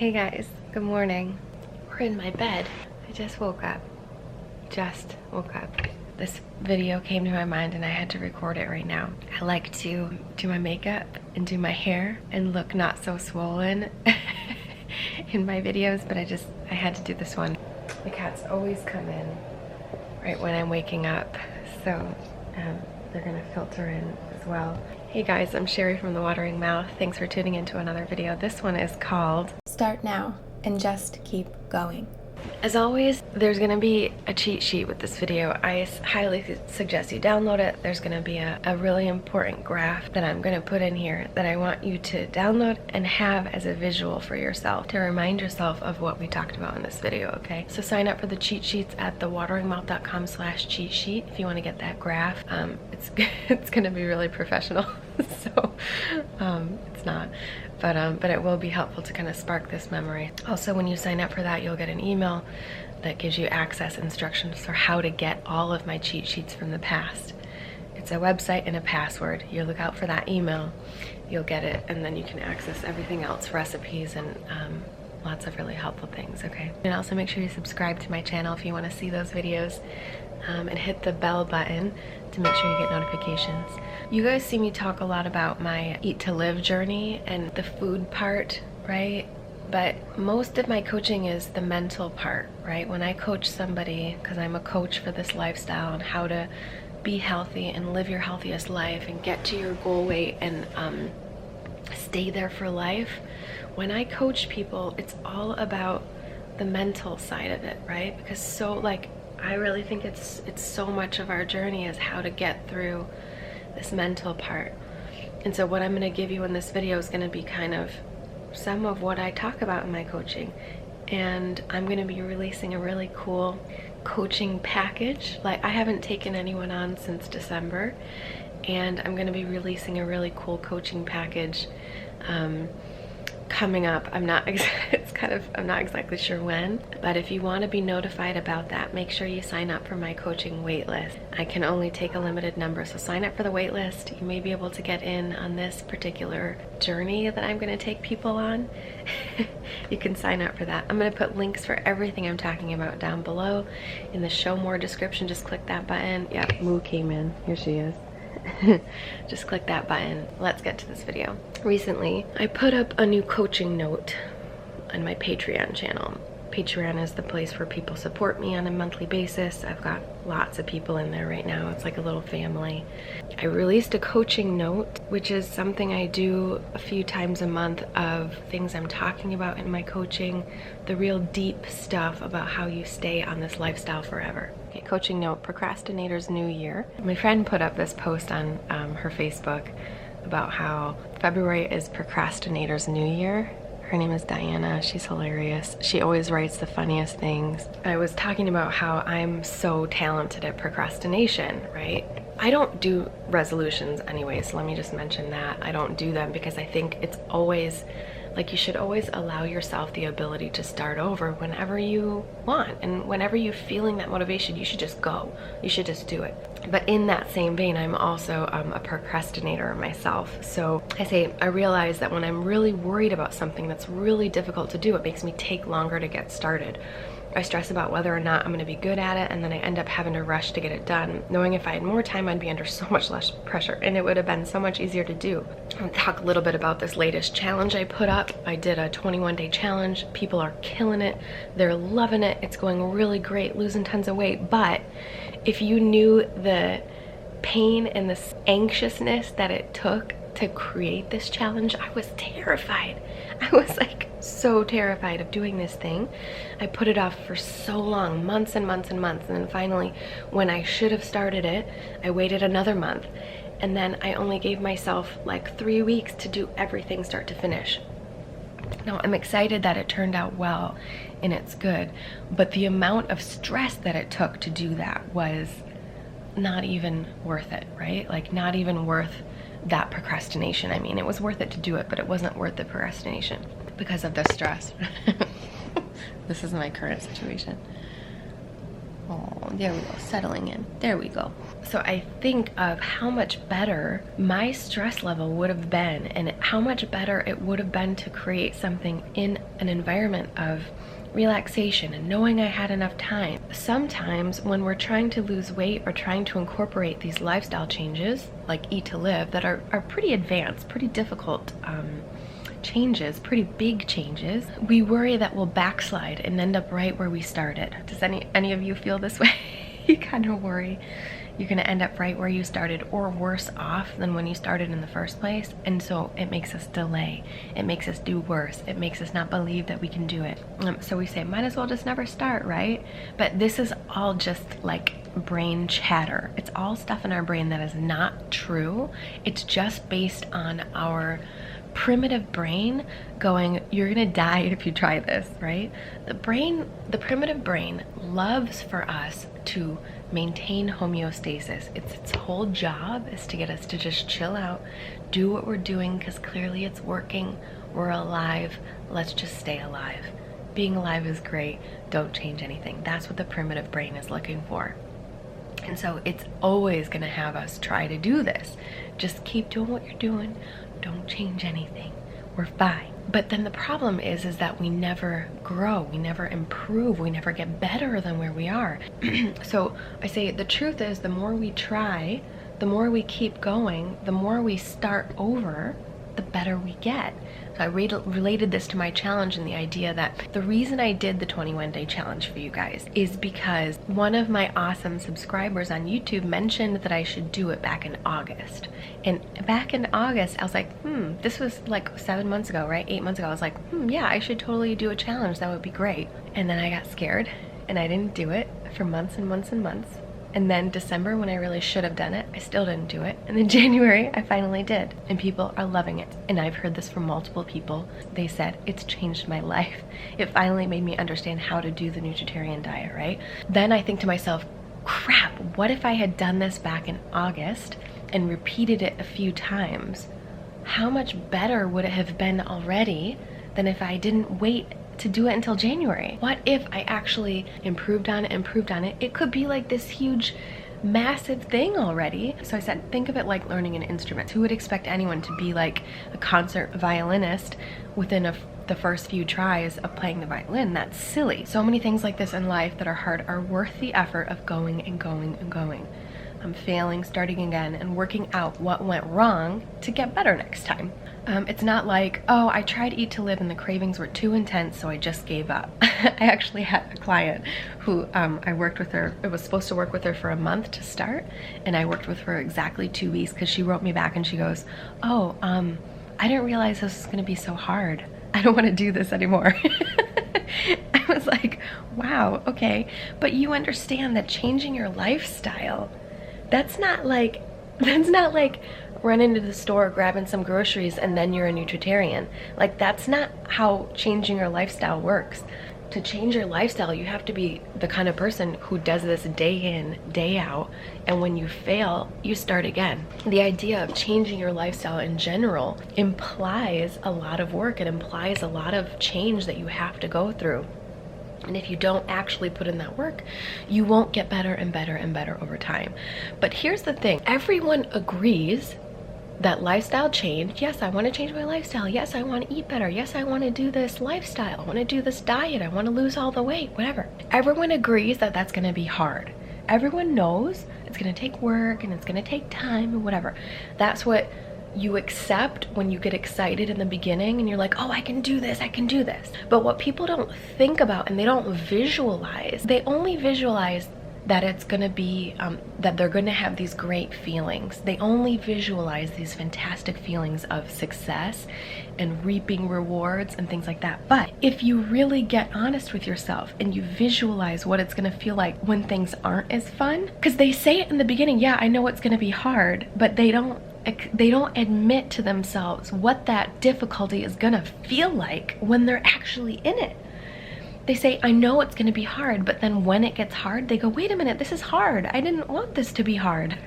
Hey guys, good morning. We're in my bed. I just woke up. This video came to my mind and I had to record it right now. I like to do my makeup and do my hair and look not so swollen in my videos, but I had to do this one. The cats always come in right when I'm waking up, so they're gonna filter in as well. Hey guys, I'm Sherry from The Watering Mouth. Thanks for tuning into another video. This one is called Start Now and Just Keep Going. As always, there's going to be a cheat sheet with this video. I highly suggest you download it. There's going to be a really important graph that I'm going to put in here that I want you to download and have as a visual for yourself to remind yourself of what we talked about in this video, okay? So sign up for the cheat sheets at thewateringmouth.com/cheat sheet if you want to get that graph. It's going to be really professional, so it's not. But it will be helpful to kind of spark this memory. Also, when you sign up for that, you'll get an email that gives you access instructions for how to get all of my cheat sheets from the past. It's a website and a password. You look out for that email, you'll get it, and then you can access everything else, recipes and lots of really helpful things, okay? And also make sure you subscribe to my channel if you want to see those videos, and hit the bell button to make sure you get notifications. You guys see me talk a lot about my eat to live journey and the food part, right? But most of my coaching is the mental part, right? When I coach somebody, because I'm a coach for this lifestyle and how to be healthy and live your healthiest life and get to your goal weight and stay there for life. When I coach people, it's all about the mental side of it, right? Because I really think it's so much of our journey is how to get through this mental part. And so what I'm going to give you in this video is going to be kind of some of what I talk about in my coaching. And I'm going to be releasing a really cool coaching package. Like, I haven't taken anyone on since December, and I'm going to be releasing a really cool coaching package coming up. I'm not exactly sure when, but if you want to be notified about that, make sure you sign up for my coaching waitlist. I can only take a limited number, so sign up for the waitlist. You may be able to get in on this particular journey that I'm going to take people on. You can sign up for that. I'm going to put links for everything I'm talking about down below in the show more description. Just click that button. Yep, Moo came in. Here she is. Just click that button. Let's get to this video. Recently, I put up a new coaching note on my Patreon channel. Patreon is the place where people support me on a monthly basis. I've got lots of people in there right now. It's like a little family. I released a coaching note, which is something I do a few times a month of things I'm talking about in my coaching, the real deep stuff about how you stay on this lifestyle forever. Okay, coaching note, Procrastinator's New Year. My friend put up this post on her Facebook about how February is Procrastinator's New Year. Her name is Diana. She's hilarious. She always writes the funniest things. I was talking about how I'm so talented at procrastination, right? I don't do resolutions anyway, so let me just mention that. I don't do them because I think it's always, like, you should always allow yourself the ability to start over whenever you want. And whenever you're feeling that motivation, you should just go. You should just do it. But in that same vein, I'm also a procrastinator myself. So I realize that when I'm really worried about something that's really difficult to do, it makes me take longer to get started. I stress about whether or not I'm going to be good at it, and then I end up having to rush to get it done, knowing if I had more time, I'd be under so much less pressure, and it would have been so much easier to do. I'm going to talk a little bit about this latest challenge I put up. I did a 21-day challenge. People are killing it. They're loving it. It's going really great, losing tons of weight. But if you knew the pain and the anxiousness that it took to create this challenge, I was terrified. I was like so terrified of doing this thing. I put it off for so long, months and months and months, and then finally, when I should have started it, I waited another month, and then I only gave myself like 3 weeks to do everything start to finish. Now, I'm excited that it turned out well and it's good, but the amount of stress that it took to do that was not even worth it, right? Like, not even worth that procrastination. I mean, it was worth it to do it, but it wasn't worth the procrastination because of the stress. This is my current situation. Oh, there we go, settling in. There we go. So I think of how much better my stress level would have been and how much better it would have been to create something in an environment of relaxation and knowing I had enough time. Sometimes when we're trying to lose weight or trying to incorporate these lifestyle changes, like eat to live, that are pretty advanced, pretty difficult changes, pretty big changes, we worry that we'll backslide and end up right where we started. Does any of you feel this way? You kind of worry you're going to end up right where you started or worse off than when you started in the first place. And so it makes us delay. It makes us do worse. It makes us not believe that we can do it. So we say, might as well just never start, right? But this is all just like brain chatter. It's all stuff in our brain that is not true. It's just based on our primitive brain going, you're gonna die if you try this, right? The primitive brain loves for us to maintain homeostasis. Its whole job is to get us to just chill out, do what we're doing because clearly it's working, we're alive, let's just stay alive. Being alive is great, don't change anything. That's what the primitive brain is looking for. And so it's always gonna have us try to do this. Just keep doing what you're doing, don't change anything, we're fine. But then the problem is that we never grow, we never improve, we never get better than where we are. So I say the truth is the more we try, the more we keep going, the more we start over, the better we get. So I related this to my challenge and the idea that the reason I did the 21-day challenge for you guys is because one of my awesome subscribers on YouTube mentioned that I should do it back in August. And back in August, I was like, this was like 7 months ago, right? 8 months ago. I was like, yeah, I should totally do a challenge. That would be great. And then I got scared and I didn't do it for months and months and months. And then December, when I really should have done it, I still didn't do it. And then January, I finally did. And people are loving it. And I've heard this from multiple people. They said, it's changed my life. It finally made me understand how to do the Nutritarian diet, right? Then I think to myself, crap, what if I had done this back in August and repeated it a few times? How much better would it have been already than if I didn't wait to do it until January? What if I actually improved on it? It could be like this huge, massive thing already. So I said, think of it like learning an instrument. Who would expect anyone to be like a concert violinist within the first few tries of playing the violin? That's silly. So many things like this in life that are hard are worth the effort of going and going and going. I'm failing, starting again, and working out what went wrong to get better next time. It's not like, oh, I tried Eat to Live and the cravings were too intense, so I just gave up. I actually had a client who I worked with her. It was supposed to work with her for a month to start, and I worked with her exactly 2 weeks because she wrote me back and she goes, oh, I didn't realize this was going to be so hard. I don't want to do this anymore. I was like, wow, okay. But you understand that changing your lifestyle, that's not like running to the store, grabbing some groceries, and then you're a Nutritarian. Like, that's not how changing your lifestyle works. To change your lifestyle, you have to be the kind of person who does this day in, day out, and when you fail, you start again. The idea of changing your lifestyle in general implies a lot of work. It implies a lot of change that you have to go through. And if you don't actually put in that work, you won't get better and better and better over time. But here's the thing. Everyone agrees that lifestyle change, yes, I want to change my lifestyle. Yes, I want to eat better. Yes, I want to do this lifestyle. I want to do this diet. I want to lose all the weight, whatever. Everyone agrees that that's going to be hard. Everyone knows it's going to take work and it's going to take time and whatever. That's what you accept when you get excited in the beginning and you're like, oh, I can do this, I can do this. But what people don't think about and they don't visualize, they only visualize that it's going to be, that they're going to have these great feelings. They only visualize these fantastic feelings of success and reaping rewards and things like that. But if you really get honest with yourself and you visualize what it's going to feel like when things aren't as fun, because they say it in the beginning, yeah, I know it's going to be hard, but they don't admit to themselves what that difficulty is going to feel like when they're actually in it. They say, I know it's going to be hard, but then when it gets hard, they go, wait a minute, this is hard. I didn't want this to be hard,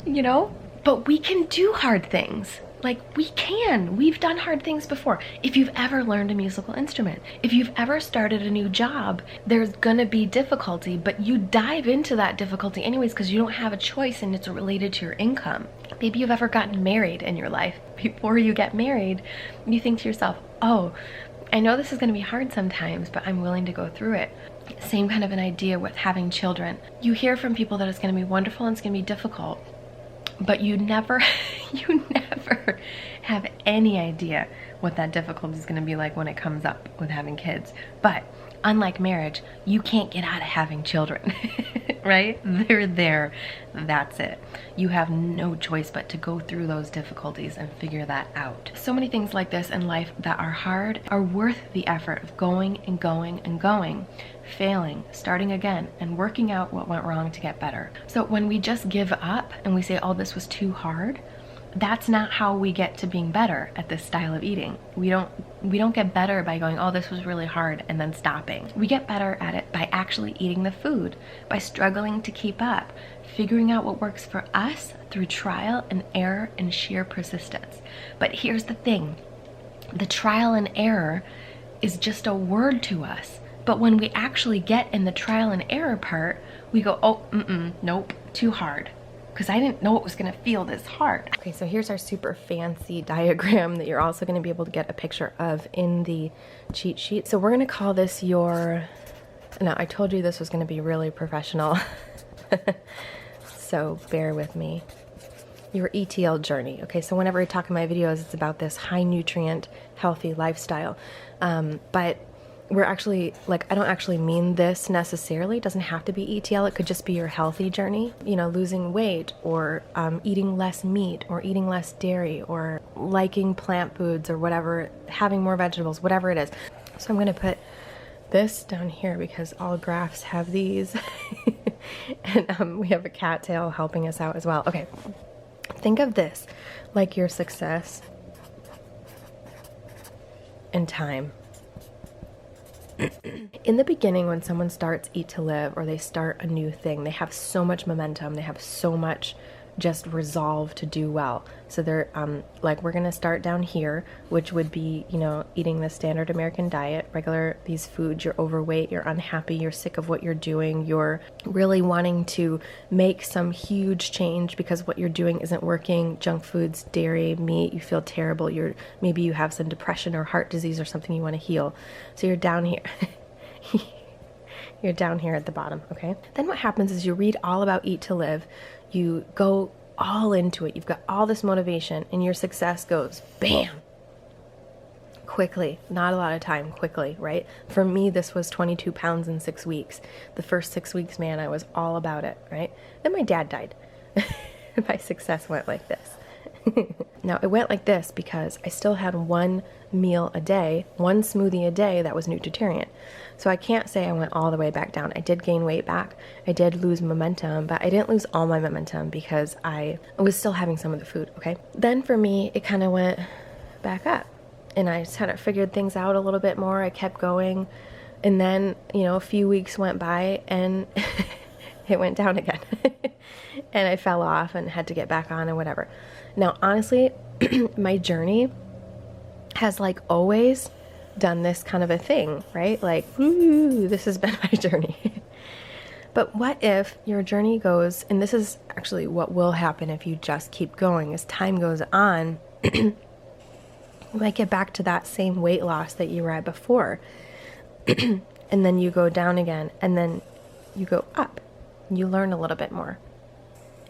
you know? But we can do hard things. Like, we can. We've done hard things before. If you've ever learned a musical instrument, if you've ever started a new job, there's gonna be difficulty, but you dive into that difficulty anyways because you don't have a choice and it's related to your income. Maybe you've ever gotten married in your life. Before you get married, you think to yourself, oh, I know this is gonna be hard sometimes, but I'm willing to go through it. Same kind of an idea with having children. You hear from people that it's gonna be wonderful and it's gonna be difficult, but you never have any idea what that difficulty is going to be like when it comes up with having kids. But unlike marriage, you can't get out of having children, right? They're there, that's it. You have no choice but to go through those difficulties and figure that out. So many things like this in life that are hard are worth the effort of going and going and going, failing, starting again, and working out what went wrong to get better. So when we just give up and we say, oh, this was too hard, that's not how we get to being better at this style of eating. We don't get better by going, oh, this was really hard, and then stopping. We get better at it by actually eating the food, by struggling to keep up, figuring out what works for us through trial and error and sheer persistence. But here's the thing, the trial and error is just a word to us. But when we actually get in the trial and error part, we go, oh, nope, too hard. Because I didn't know it was going to feel this hard. Okay, so here's our super fancy diagram that you're also going to be able to get a picture of in the cheat sheet. So we're going to call this your, no, I told you this was going to be really professional. So bear with me. Your ETL journey. Okay, so whenever I talk in my videos, it's about this high nutrient, healthy lifestyle. But we're actually, like, I don't actually mean this necessarily. It doesn't have to be ETL. It could just be your healthy journey, you know, losing weight or eating less meat or eating less dairy or liking plant foods or whatever, having more vegetables, whatever it is. So I'm going to put this down here because all graphs have these. And we have a cattail helping us out as well. Okay, think of this like your success and time. In the beginning, when someone starts Eat to Live or they start a new thing, they have so much momentum, they have so much just resolve to do well. So they're like, we're gonna start down here, which would be, you know, eating the standard American diet, regular these foods. You're overweight, you're unhappy, you're sick of what you're doing, you're really wanting to make some huge change because what you're doing isn't working. Junk foods, dairy, meat, you feel terrible. Maybe you have some depression or heart disease or something you want to heal. So you're down here. You're down here at the bottom, okay? Then what happens is you read all about Eat to Live, you go all into it, you've got all this motivation, and your success goes bam, quickly, not a lot of time, quickly, right? For me, this was 22 pounds in 6 weeks. The first 6 weeks, man, I was all about it, right? Then my dad died. My success went like this. Now, it went like this because I still had one meal a day, one smoothie a day that was Nutritarian. So I can't say I went all the way back down. I did gain weight back. I did lose momentum, but I didn't lose all my momentum because I was still having some of the food, okay? Then for me, it kind of went back up. And I just had figured things out a little bit more. I kept going. And then, you know, a few weeks went by and it went down again. And I fell off and had to get back on and whatever. Now, honestly, my journey has like always done this kind of a thing, right? Like, ooh, this has been my journey. But what if your journey goes, and this is actually what will happen if you just keep going, as time goes on, you might get back to that same weight loss that you were at before. And then you go down again, and then you go up, and you learn a little bit more.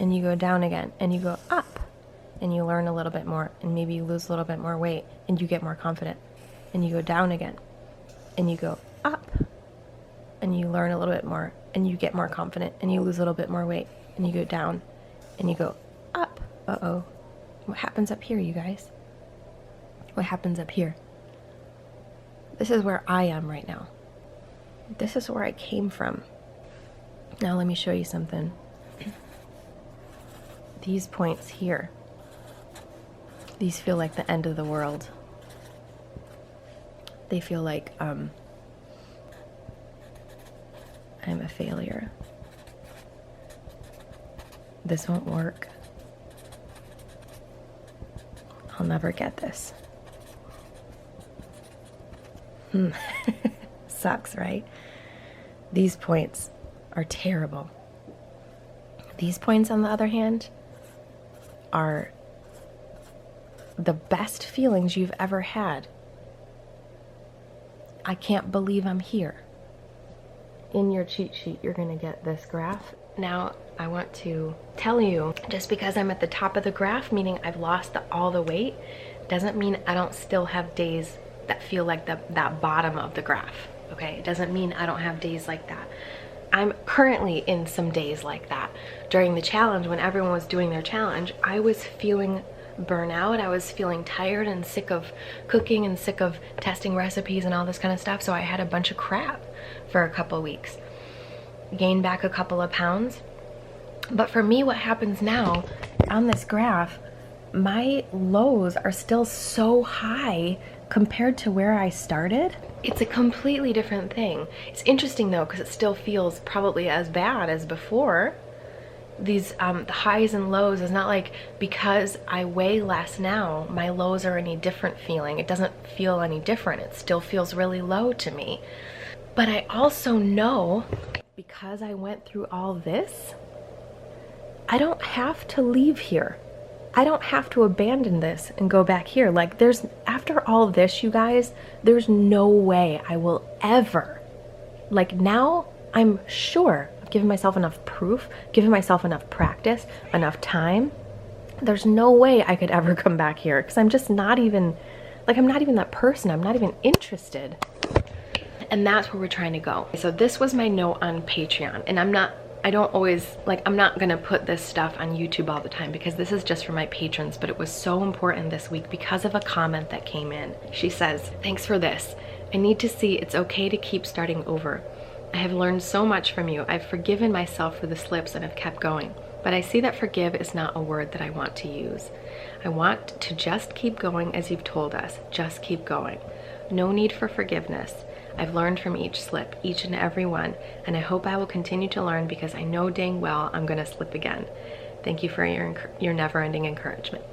And you go down again, and you go up, and you learn a little bit more, and maybe you lose a little bit more weight, and you get more confident. And you go down again, and you go up, and you learn a little bit more, and you get more confident, and you lose a little bit more weight, and you go down, and you go up. Uh-oh. What happens up here, you guys? What happens up here? This is where I am right now. This is where I came from. Now let me show you something. These points here, these feel like the end of the world. They feel like I'm a failure. This won't work. I'll never get this. Sucks, right? These points are terrible. These points, on the other hand, are the best feelings you've ever had. I can't believe I'm here. In your cheat sheet, you're gonna get this graph. Now, I want to tell you, just because I'm at the top of the graph, meaning I've lost all the weight, doesn't mean I don't still have days that feel like that bottom of the graph, okay? It doesn't mean I don't have days like that. I'm currently in some days like that. During the challenge, when everyone was doing their challenge, I was feeling burnout. I was feeling tired and sick of cooking and sick of testing recipes and all this kind of stuff, so I had a bunch of crap for a couple weeks. Gained back a couple of pounds. But for me, what happens now on this graph, my lows are still so high compared to where I started. It's a completely different thing. It's interesting though, because it still feels probably as bad as before. These the highs and lows is not like because I weigh less now, my lows are any different feeling. It doesn't feel any different. It still feels really low to me. But I also know, because I went through all this, I don't have to leave here. I don't have to abandon this and go back here. Like, after all of this, you guys, there's no way I will ever, like, now I'm sure I've given myself enough proof, given myself enough practice, enough time. There's no way I could ever come back here, because I'm just not even, like, I'm not even that person. I'm not even interested. And that's where we're trying to go. So this was my note on Patreon, and I'm not gonna put this stuff on YouTube all the time because this is just for my patrons, but it was so important this week because of a comment that came in. She says, "Thanks for this. I need to see it's okay to keep starting over. I have learned so much from you. I've forgiven myself for the slips and have kept going. But I see that forgive is not a word that I want to use. I want to just keep going as you've told us. Just keep going. No need for forgiveness. I've learned from each slip, each and every one, and I hope I will continue to learn because I know dang well I'm gonna slip again. Thank you for your never-ending encouragement."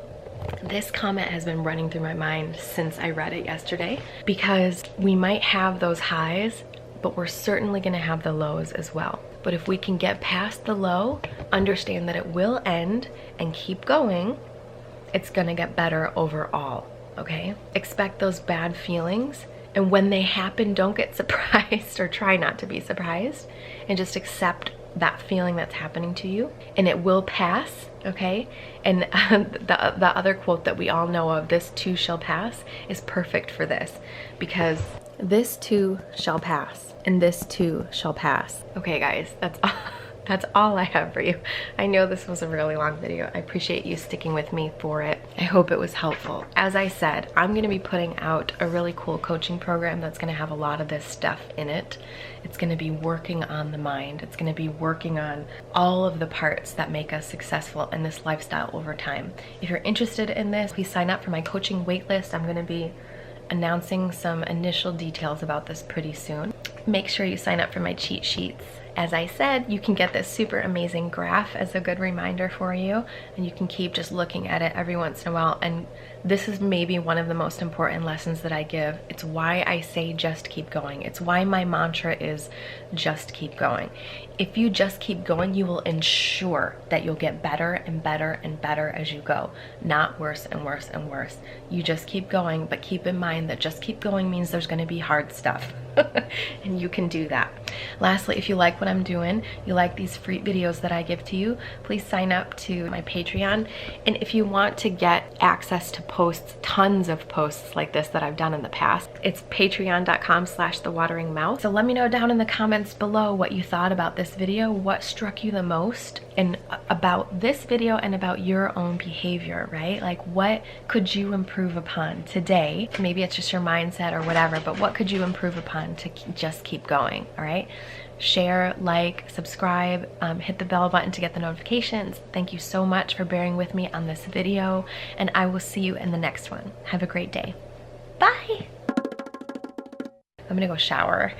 This comment has been running through my mind since I read it yesterday, because we might have those highs, but we're certainly gonna have the lows as well. But if we can get past the low, understand that it will end, and keep going, it's gonna get better overall, okay? Expect those bad feelings. And when they happen, don't get surprised or try not to be surprised, and just accept that feeling that's happening to you, and it will pass, okay? And the other quote that we all know of, "This too shall pass," is perfect for this, because this too shall pass, and this too shall pass. Okay guys, that's all I have for you. I know this was a really long video. I appreciate you sticking with me for it. I hope it was helpful. As I said, I'm gonna be putting out a really cool coaching program that's gonna have a lot of this stuff in it. It's gonna be working on the mind. It's gonna be working on all of the parts that make us successful in this lifestyle over time. If you're interested in this, please sign up for my coaching waitlist. I'm gonna be announcing some initial details about this pretty soon. Make sure you sign up for my cheat sheets. As I said, you can get this super amazing graph as a good reminder for you, and you can keep just looking at it every once in a while. And this is maybe one of the most important lessons that I give. It's why I say just keep going. It's why my mantra is just keep going. If you just keep going, you will ensure that you'll get better and better and better as you go, not worse and worse and worse. You just keep going, but keep in mind that just keep going means there's going to be hard stuff. And you can do that. Lastly, if you like what I'm doing, you like these free videos that I give to you, please sign up to my Patreon. And if you want to get access to posts, tons of posts like this that I've done in the past, it's patreon.com/thewateringmouth. So let me know down in the comments below what you thought about this video, what struck you the most, and about this video and about your own behavior, right? Like, what could you improve upon today? Maybe it's just your mindset or whatever, but what could you improve upon to just keep going, all right? Share, like, subscribe, hit the bell button to get the notifications. Thank you so much for bearing with me on this video, and I will see you in the next one. Have a great day. Bye! I'm gonna go shower.